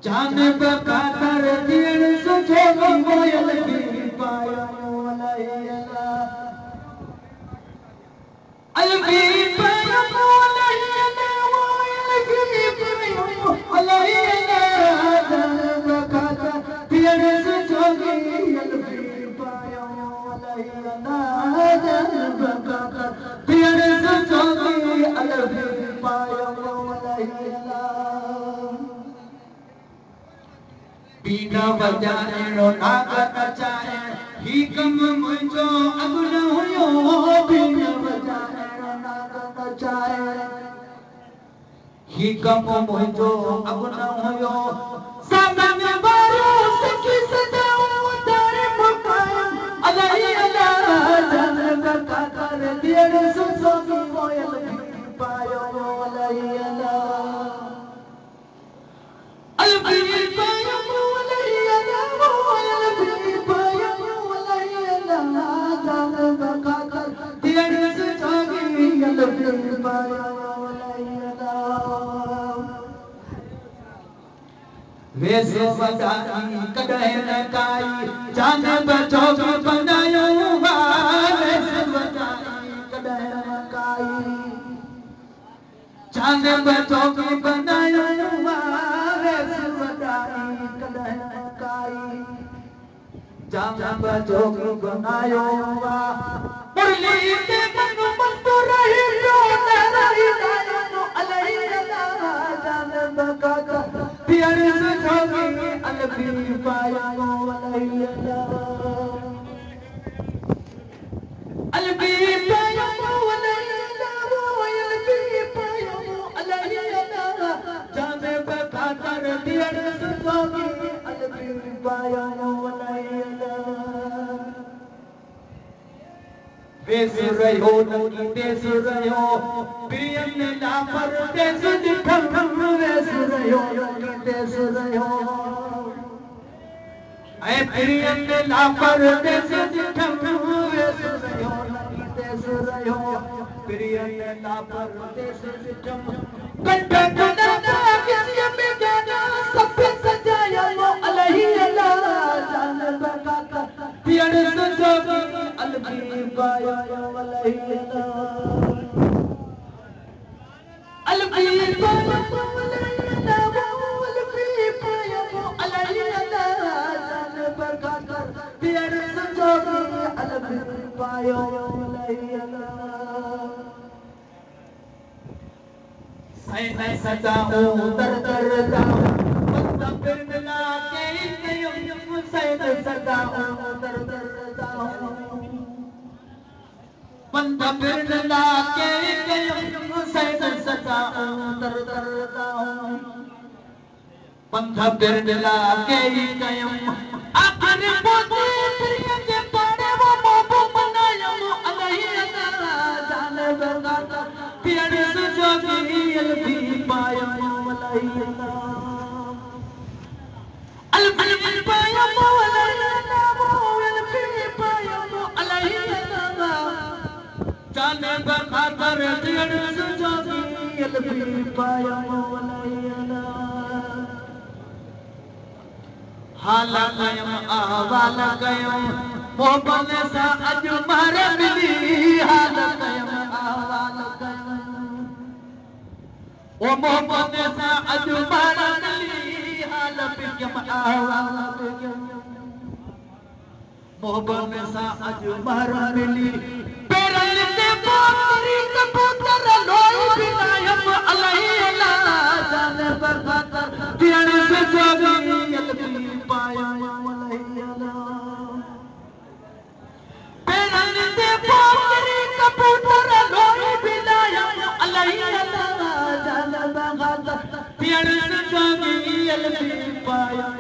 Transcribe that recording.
जान बखातर दियण सुजोगी मोयल भी पायो अलैला अलबी पायो अलैला मोयल भी पायो अलैला जान बखातर दियण सुजोगी अलबी पायो अलैला जान बखातर दियण सुजोगी अलबी पायो अलैला बीना वजाइणो नाग नचाए ही कम मुंहिंजो अगुन हुयो बीना वजाइणो नाग नचाए ही कम मुंहिंजो अगुन हुयो सामने वारो सखी सजाऊं तारे मुकायो अलही अला जान बखातर दियण सुजोगी मोयल भी पायो अलही अला अलबी पायो वेसो वदाई कॾहिं न काई जान बचोग बनायो वेसो वदाई कॾहिं न काई जान बचोग बनायो वेसो वदाई कॾहिं न काई जान बचोग बनायो मुरली ते मनु मस्तु रही जो न रही दानो अलही अला जान बखातर दियण सुजोगी अलबी पायो अलही अला अलबी पायो अलही अला अलबी पायो अलही अला जान बखातर दियण सुजोगी अलबी पायो अलही अला बेसुरयो नकी बेसुरयो प्रियन लापर देसु दिखम बेसुरयो नकी बेसुरयो ऐ प्रियन लापर देसु दिखम बेसुरयो नकी बेसुरयो प्रियन लापर देसु दिखम कंठ गुना किसी में गाना सब सजाया लो अलही अला जान बखातर दियण सुजोगी अलबी पायो अलही अला अलबी पायो अलही अला अलबी पायो अलही अला जान बखातर दियण सुजोगी अलबी पायो अलही अला सैन सजाऊं दर दर जाऊं बंदा बिरला के कयूं सैन सजाऊं दर दर जाऊं बंदा बिरला के कयूं सैन सजाऊं दर दर जाऊं बंदा बिरला के कयूं आखिर पोते प्रिय के पाड़े वो मोबो बनायो अलही अला जान बखातर दियण सुजोगी अलबी पायो अलही अला अलबी पायो अलही अला अलबी पायो अलही अला जान बखातर दियण सुजोगी अलबी पायो अलही अला हाल कयम अहवाल कयम मोहब्बत सा अज मार मिली हाल कयम अहवाल कयम ओ मोहब्बत सा अज मार मिली हाल कयम अहवाल कयम मोहब्बत सा अज मार मिली पेरल ते पोतरी कबूतर लोई बिनायम अलही अला जान बखातर दियण सुजोगी अलबी पायो अलही अला पेरल ते पोतरी कबूतर लोई बिनायम अलही अला जान बखातर दियण सुजोगी अलबी पायो